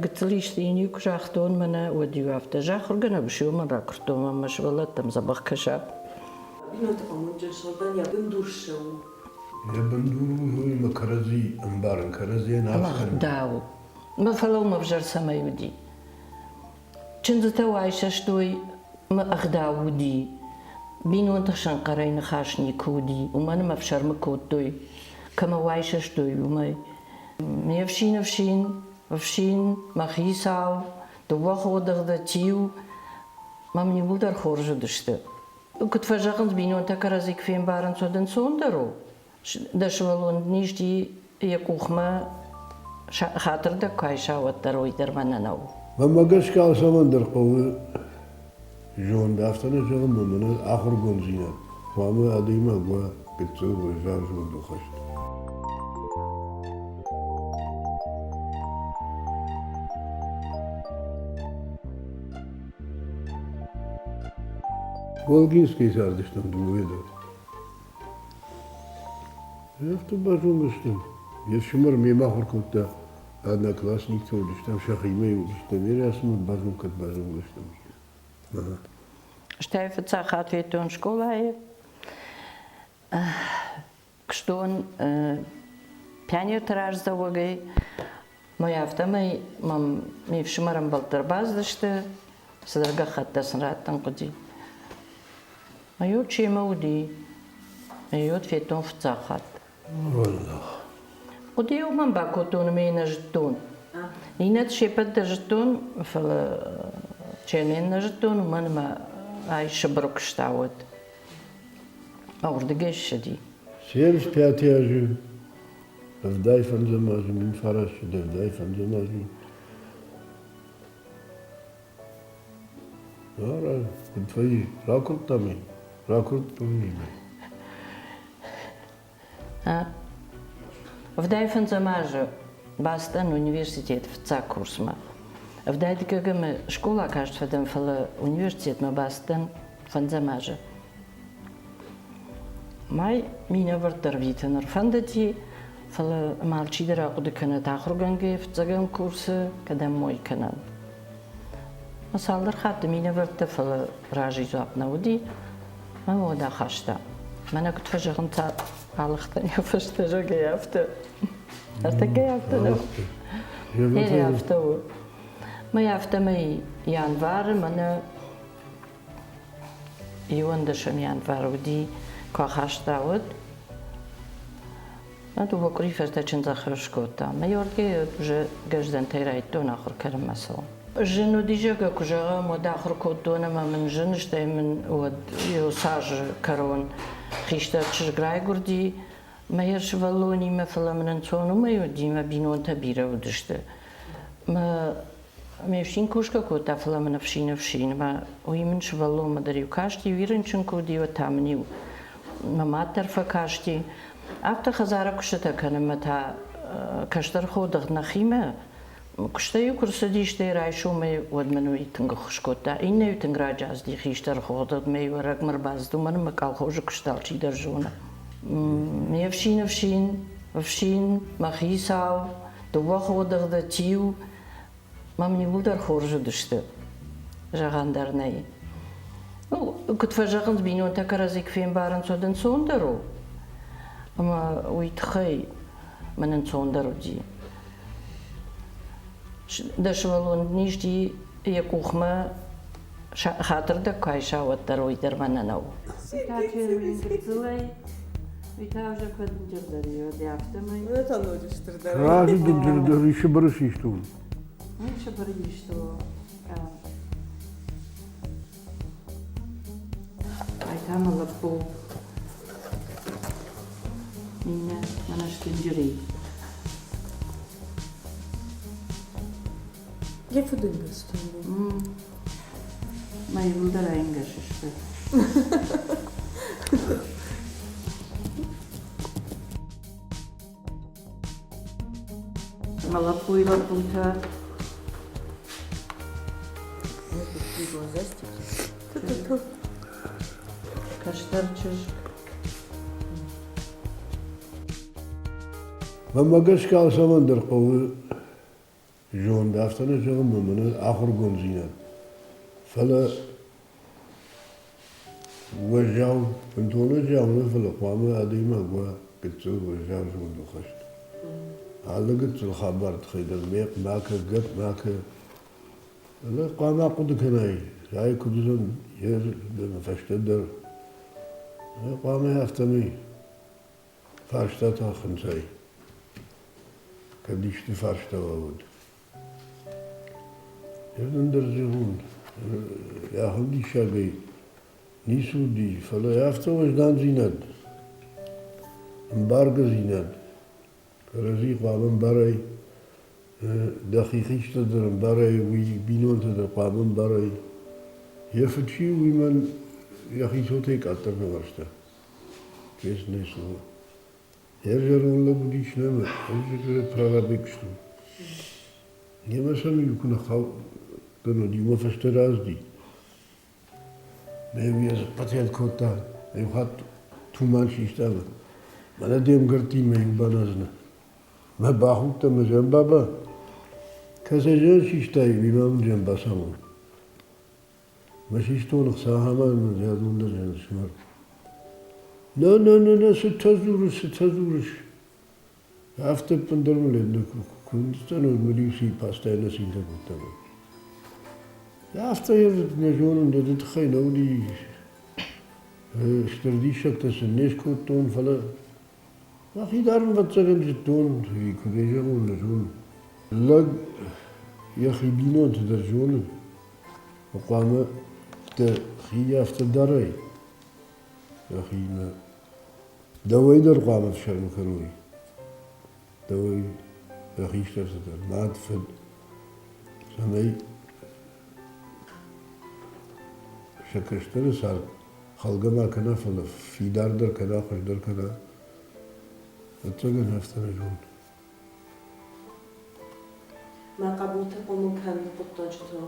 قتليشتيني كشاختون منا وديو أفتا جاخر جنا بشيو من راكرتو ما مش ولا تم زبخ كشاب. بينو تقومون جلسودان يا بندور شو. يا بندور هو مكرزي أمبارن كرزي الله نافخر. داو ما فلو ما بجر سما يودي. چند تو عايشة شتوي ما أخداو دي. بينو انتشان قرين خاشني كودي وما أنا ما بشر مكودوي كما عايشة شتوي وما ميفشين ما خيساو دوخو دغدتيو ما مني بودر خورج دشته وكنت فجأة بينو انت كرزيك فين بارن سودن سوندرو دشولون نيشتي يكوخما خاطر دكاي شاوت دروي درمنا نو وما قش كاو سمندر قوي جون دافتنا جون من آخر جونزينا وما أديما قوا بتصير وجار جون دخشت Волгинский сардыштым думаю. Я в тубажу мыштым. Я шумар мема хоркутта одноклассник тудыштам шахимей удыштам. Я ясмут бажум кат бажум мыштым. Штайфет сахат ветон школае. Кштон пионер тараж завогай. Моя автомой мам ми в шумарам балтарбаздышты. Садарга хатта сраттан куди. أيوت شي مودي أيوت في تون في تاخات والله ودي يوم باكوتون مين جتون إنت شي بد جتون فل تشيلين جتون ومن ما أي شبرك شتعود أو ردقش دي سيرش بياتي أجو أفداي فنزماجو من فرش أفداي فنزماجو أرى كنت في راكل طمي راكل طمي В дайфен замаже бастан университет в ца курсма. В дайди кагаме школа кажет фадам фала университет ма бастан фан замаже. Май мина вартар витенер фандати фала малчи дара куды кана тахруганге в цаган курсы кадам мой канал. Масалдар хатты мина варта фала ражи зуап науди ما هو دا خشتا من كنت فجأة علقتني فشتا جايفته ارتجايفته لو هي يفته ما يفته ما ينفر من يوندشم ينفر ودي كخشتا ود ما تو بكري فرتا چند خرش كوتا ما يورجي بج جزدن تيرايتون آخر كلام مثلا جنو ديجا كوجا مداخر كودونا ما من جنش من ود يوساج كرون خيشتا تشغراي غردي ما يرش والوني مثلا من انتونو ما يودي ما بينون تبيرا ودشت ما يفشين كوشكا كوتا فلا من فشين ما ويمنش والو ما دريو كاشتي ويرنشن كودي وتامنيو ما ماتر فكاشتي أفتا خزارة كشتا كان متا كشتر خودغ نخيمة كشتايو كرسديشتي رايشو مي ودمنو يتنغ خشكوتا إنه يتنغ راجاز دي خيشتر خودغ مي ورق مربازدو من مكال خوش كشتالشي درجونا مي فشين ما خيساو دوا خودغ دا تيو ما مني بودر خورجو دشتو جاغان درناي كنت فجاغن بينو انتا كرازيك فين بارن سودن سوندرو أما ويتخي من انصوندرو دي دشولون نيشتي يكوخما خاطر دكاي شاوت دروي درمنا نو تاكير من كتزوي ويتاوجا كدن جردريو دي افتمي Ne tanıyordur der. راجل دردر işi barış iştum. ايش بريشتو اي تعمل لفو مينا مناش تنجري Yapıdın gösteriyor. ما يبودر انجش işte Малапуй лапута. Kaşlarçır. وما قش كاو سمندر قوي جون دافتنا جغم من آخر قنزينا فلا وجاو انتونا جاونا فلا قوامة أديما قوا قلت وجاو جون دخشت على قلت الخبر تخيل الميق ماك قط ماك لا قاما قد كناي هاي كدزن ير بمفشتدر قاما يفتمي فاشتا خمساي كديش تفاشتا وود يردن درجهون يا خلدي شاقي نيسو دي فلا يافتا وجدان زيناد مبارق زيناد كرزي قاما مباري دقيقيش تدر مباري ويبينون تدر قاما مباري يفتشي ويمن يخي صوتيك أتر نغرستا كيس نيسو يرجعون لبوديش نما يرجعون برابيكشلو не مثلا يكون خاو كانوا ديما فاشتراز دي ما يبيز باتيال كوتا يخاط تومان شيشتاما ما نديم قرتين ما يبانازنا ما باخوتا ما جنبابا كذا جان شيشتاي بما من جنبا سامون ما شيشتون خساها ما من زيادون درجان شمر لا ستزورش after Pandarmale, Kunstan or Medisi past Annas in the Gutama. After Najon and the Thainodi Stradishak as a Nesco tone fella. He darn what seven tone, he could measure on the zone. Lug Yahibino to the zone. Okama the he after Darai. Yahina. The way the Rama of Sharmakarui. دوي بخيشتر ستر ما تفل سمي شكشتر سال خلق ما كنا فلا في دار در كنا خوش در كنا اتجن هفتنا جون ما قبولت قومو كان بطاجتو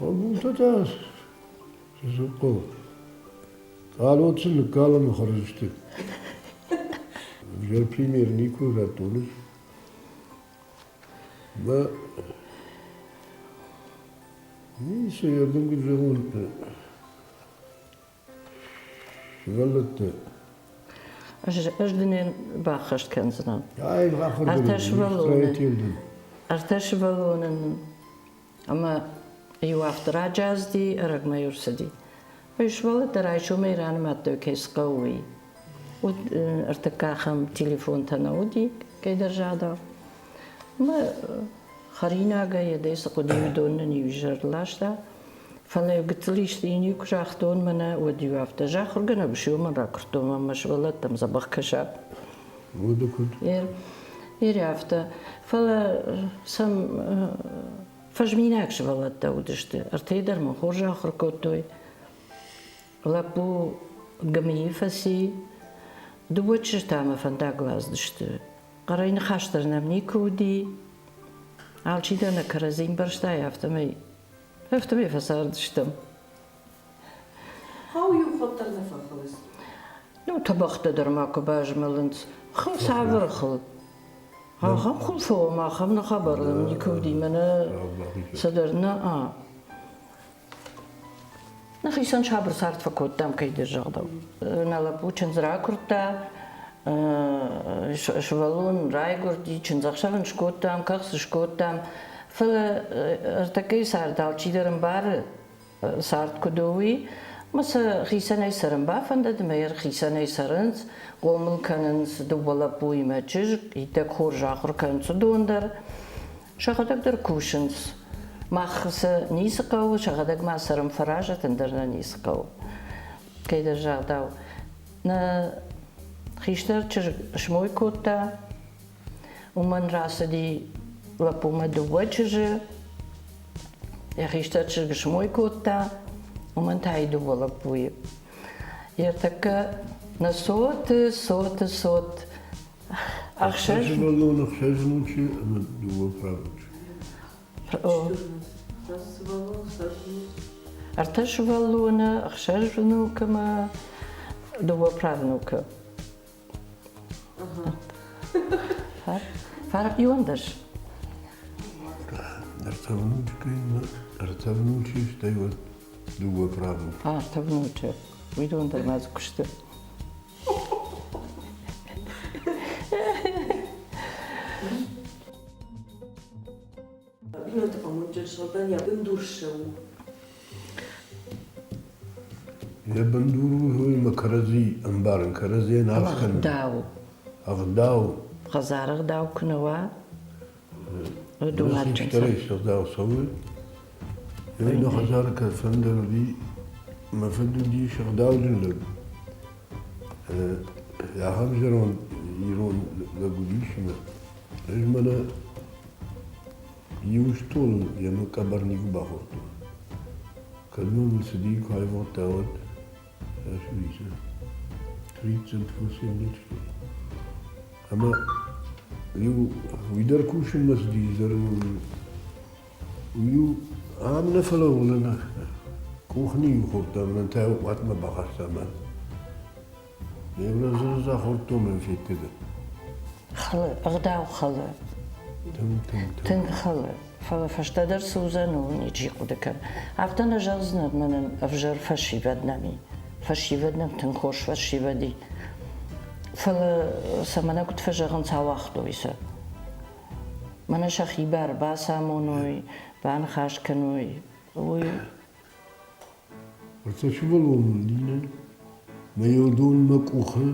قبول تتاس سيسوقو قالوا تسلك قالوا ما خرجتك جل بريمير نيكو راتولش ما نيسو يردم كجهون شغلت أجدني باخشت كنزنا هاي باخر أرتش بالون أما يوافت راجاز دي أرق ما يرسدي ويشوال ترايشو ميران ما توكيس قوي وارتكاخم تليفون تناودي كي درجادا ما خرينا جاي ديس قديم دونني وجر لاشتا فلا قلتليش ديني كراختون منا وديو عفتا جاخر جنا بشيو من راكرتو ما مش ولد تم زبخ كشاب ودكود ير عفتا فلا سم فجميناكش ولد دودشت ارتيدر من خور جاخر كوتوي لابو قمي فسي دوتش تاما فندا غلاز دشت قرين خاشتر نمني كودي عالشي دانا كرزين برشتا يفتمي فسار دشتم هاو يخطر نفا خلص نو طبخت درماكو باج ملنت خمس عبرخل ها خم خلفو ما خمنا خبر نمني كودي منا صدرنا نخيسان شابر صارت فكوت دام كيد الجغدو نالبو چنزرا كرتا شوالون رايغوردي چنزخشالن شكوت دام كخس شكوت دام فلا ارتكي صار دالچي درم بار صارت كدوي مسا خيساني سرنبا فندد مير خيساني سرنز قومل كاننس دوبالا بوي ماچج يدك خور جاخر كاننس دوندر شاخدك در كوشنس ماخس نيسقو شغدك ما سرم فراجة تندرنا نيسقو كي درجا داو نا خيشتر شموي كوتا ومن راسدي لابو ما دوجج يا خيشتر شموي كوتا ومن تعيدو ولا بوي يرتكا نصوت صوت أخشش والله نخشش نمشي أنا دوا فرابش ارتش والونا أخشش نوكا ما دوا برافنوكا فارق يوندش ارتبنوش تايوت دوا برافو. Artavnuče. Vidun da mazkušte. Bine te pământul soldania bândurșău. يا بندورو هو مكرزي أنبارن كرزي ناسخن. Dau. أغداو. Gazar dau knuwa. Udu نسي matchen. اشتري أغداو صوي. إنه خزارك فندر دي ما فندو دي شغداو جنلب. يا همجرون يرون لقوديش ما. رجمنا يوشتول يما كبرني باخوتو. كلمة من صديق هاي وقتاود. شو يسمى؟ تريد فوسين نتشي. أما ويدر كوش المسدي زرمون ويو عام نفلو لنا كوخني خورتا من تاو وقت ما بخشتا من يبنا زرزا خورتو من في كده Khale. Agdau khale. Ten khale. فشتدر سوزانو نيجي قدكر. عفتنا جازنا من أفجر فشي بدنامي. فشي بدنام تنخوش فشي بدي. سمنا كنت فجرن سواختو يسا. من شخي بار باسامونوي بان خاش كنوي. وي ارتشبلون لينا ما يودون مكوخة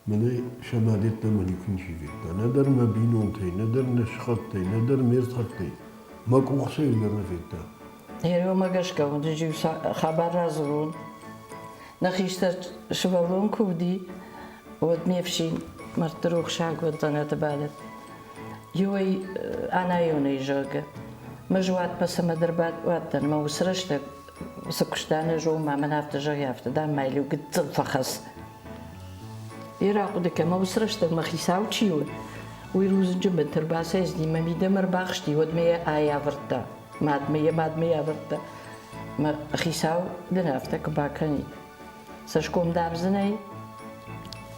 من شمالتنا من يكون شي فيتا ندر ما بينونتي ندر نشخطي ندر ميرتخطي مكوخ سير لنا فيتا هيرو ما قشكا ونجي خبر رازرون. نخيشتر شبابون كودي ودميفشين مرتروخ شاق ودنا تبالت. يوي أنا يوني جوجا مجوات بس ما دربات واتن ما وسرشت سكشتان جو ما منافت جايافت دام مايلو قد فخص يراقو دك ما وسرشت ما خيساو تشيو ويروز جنب ترباسيز دي ما ميدمر باخشتي ودمية آيا فرتا مادمية فرتا ما خيساو دنافتك باكني سشكوم دابزني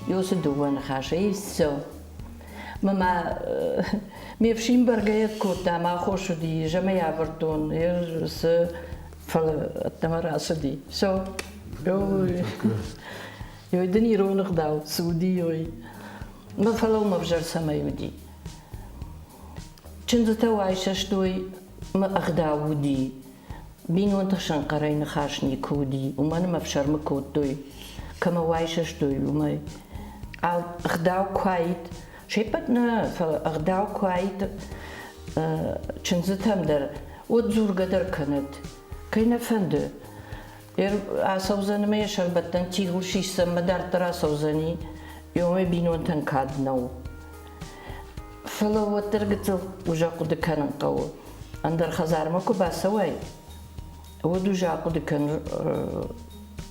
يوسدوان خاشي يسو ماما ميفشين برغيت كوتا ما خوشو دي جمع يابرتون يرس فالتمر أسدي سو يوي دني رونق داو سودي يوي ما فلو مبجر سما يودي چنزتا عايشة شدوي ما أغداو دي بينو انت شنقرين خاشني كودي وما مبشر مكودوي كما عايشة شدوي وما أغداو كوايت شيبتنا فأغداو كوايت چنزتهم در ودزور قدر كانت كينا فندو عصوزاني ما يشار بطن تيغو شيسا مدار ترى عصوزاني يومي بينون تنكادنو فلو وترقتل وجاقو دكان قو اندر خزار مكو باسواي ودو جاقو دكان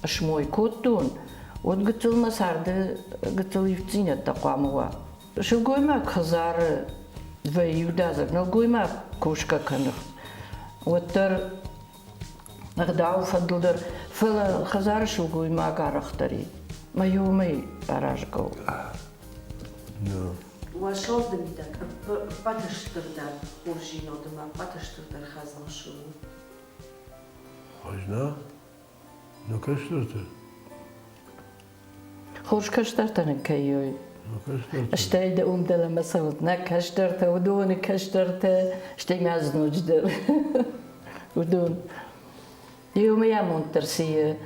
شموي كوتون ودقتل مسار قتل يفتينة تقواموا شو قوي ما خزار فيو دازك نو قوي ما كوشكا كنخ وتر أغداو فضل در فالخزار شو قوي ما قارختري ما يومي أراجكو واشال دميدك باتشتر در خورجينو دما باتشتر در خزن شو خجنا نكشترت خوش كشترتن كيوي نكشترت اشتاي دا دلما صوتنا كشترت ودون كشترت اشتاي مازنو جدر ودون يومي يا مونترسية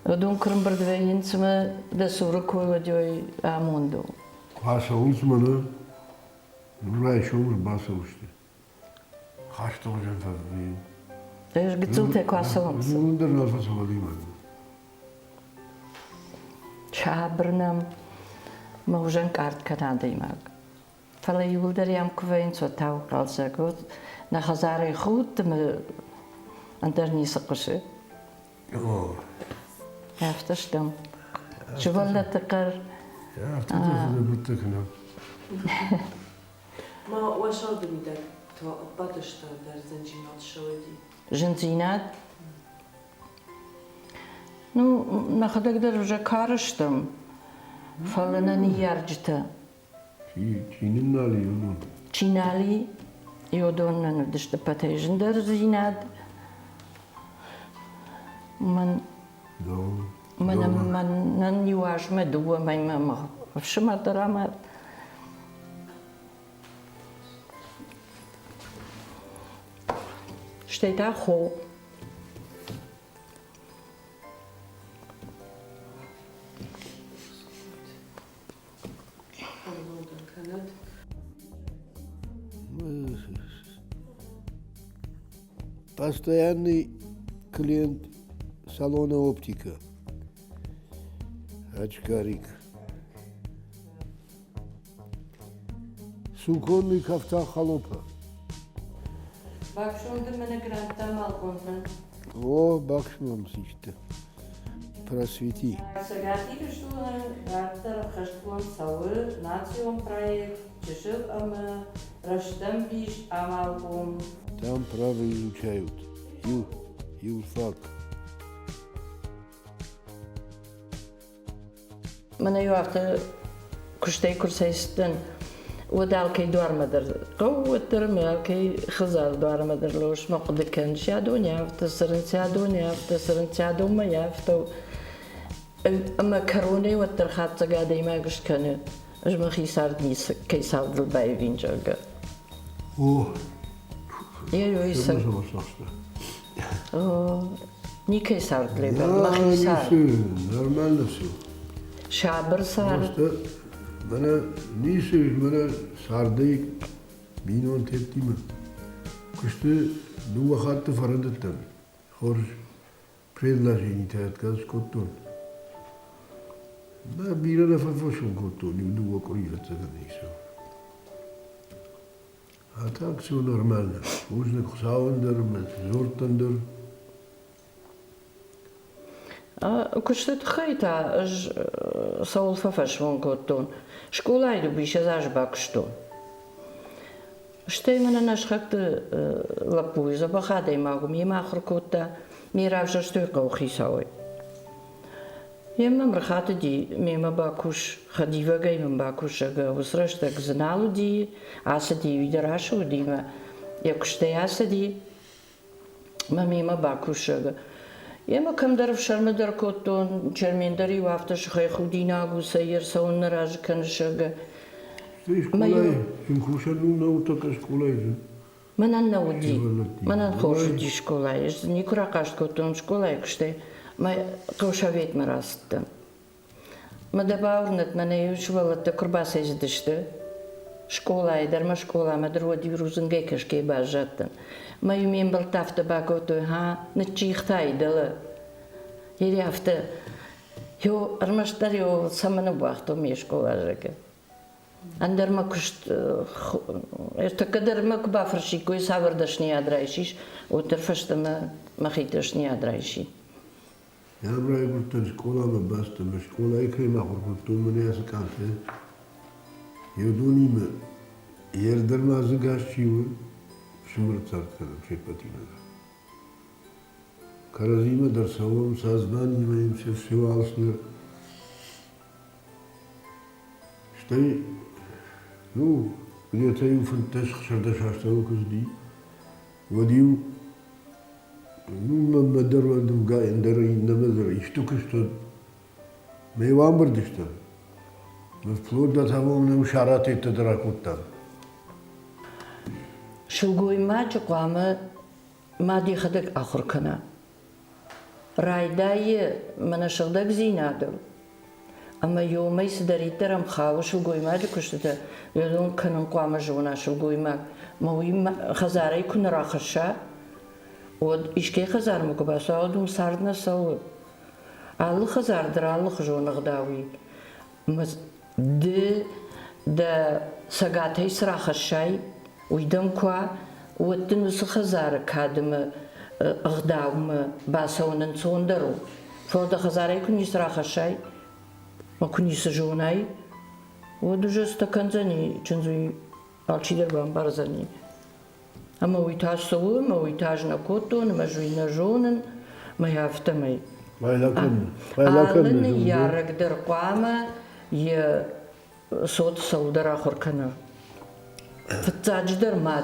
ودون كرم بردوين سما دا سوركو وديوي آموندو خاصة وزمنا نوراي شومر باسا وشتي خاشتو جن فضلين ايش قلت لك واسونس ندر نفس وليما شابرنم موجن كارت كنادي ماك فلا يولدر يام كوين سو تاو قالزاكوت نخزاري خوت أندرني سقشة يفتشتم شو ولا تقر يا افتكر بتكنا ما واشال دميدك تو باتشتر در زنجينات شويدي جنزينات نو ناخد اقدر رجع كارشتم فلنا نيارجتا شي نالي يقولون تشينالي يودون ندش تبتيجن در زيناد من من يواش مدوة ما فشما درامات steht auch hoch. Постоянный клиент салона оптика. Очкарик. Суконный кафта холопа. Bak şunda bana grantam algondan. О, бакшмам işte. Просвети. Сегатили что гартер хаштлон савы национ проект чешил ама раштам биш амалгон. Там право изучают. Юрфак. Mana yuvarta kuştay kursayıstan ودالكي دوار مدر قوة ترمالكي خزار دوار مدر لوش مقد كان شادون يافت سرن شادون يافت سرن شادون ما يافت أما كروني والترخات تقادي ما قش كان أجمع خيسار نيس كيسار دلباي فينجاقا أوه يلو يسر ني كيسار دلباي ما خيسار نورمال نفسه شابر صار Bana neyse bana sardık binon teptime. Kuştu du vakti faradıttan. Hor predlaženi teat kaz koton. Da bir ara fafoşun koton. Du vakoriyat da neyse. Hatak su normalna. Uzne kusavandır, zortandır. كنت تخيتا صول ففش من كوتون شكولا يدو بيش زاج باكشتون شتي من انا شخكت لابوي زبا خادي ماغم يما اخر كوتا ميراف جشتوي قوخي ساوي يما مرخات دي ميما باكوش خديفا غاي من باكوش وسرشتك زنالو دي عاسدي ويدراشو دي ما يكشتي عاسدي ما ميما باكوش يما كم درف شرم در كوتون شرمين دري وافتش خي خودينا غو سير سون راج كان شغ شكولاي إن خوشنو نوتك شكولاي من النودي من الخوش دي شكولاي نيكرا قاش كوتون شكولاي كشتي ما قوشاويت مراستن ما دباورنت من يشولت كرباسي زدشت شكولاي در ما شكولا ما درودي روزنجي كشكي باجاتن ما يمين بلتافت باكوتو ها نتشيختاي دل يري هفته يو ارمشتر يو سمن بوقتو ميشكولا جك اندر ما كشت ارتقدر ما كبافرشي كوي ساوردشني ادرايشيش وترفشت ما خيتشني ادرايشي يا براي قلت شكولا ما باست ما شكولا يكري ما قلت من ياس كانت يدوني ما يردر ما زغاشيو شمرت sartkarım şey patiler. Karazime dar savom saznanime im se всевалсне. Штай, ну, где-то и фанташ шардашаштау кузди. Водил, ну, на дорогу гаен дорогу на мезер, и что мы вам бардишта. Мы вплоть до того, мы ушараты это дракуттан. شلقوي ما جقوامة ما دي خدك آخر كنا رايداي من شغدك زينادل أما يومي سدري ترم خاو شلقوي ما جكشتة يدون كنن قوامة جونا شلقوي ما موي خزاري كن راخشة ود إشكي خزار مكباسا ودوم ساردنا سو على خزار در على خجون غداوي مز د سقاتي سراخشاي ويدم كوا ودنوس خزار كادم أغداوم باسون نصوندرو فودا خزار يكون يسرا خشاي ما كون يسجوناي ودوجا استكنزني چنزوي алчидер бам барзани أما ويتاج سوو ما ويتاج نكوتون ما جوي نجونن ما يفتمي آلن يارك در قوامة ي صوت سودر آخر كنا فتاج در ماد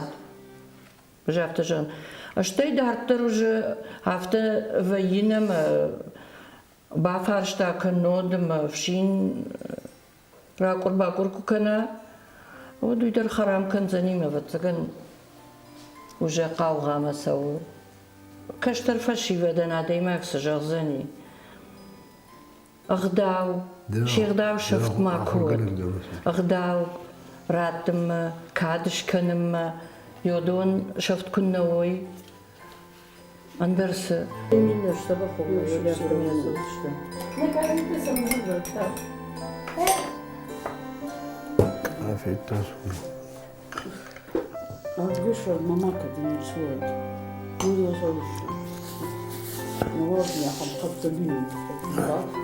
بجافت جن اشتي دارتر وج هفته وينم بافارشتا كنودم فشين راكور باكور كنا ودو يدر خرام كان زنيمة بتسكن وجا قاوغا مساو كشتر فشي بدنا ديما كسجغ زني أغداو شي غداو شفت ما كود أغداو راتم كادش كنم يودون شفت كنوي أندرس مين اشتبخوا ولا عافية التصوير أرجوشة ماما كده سواد مو يوصلش نواضي حب خط بينهم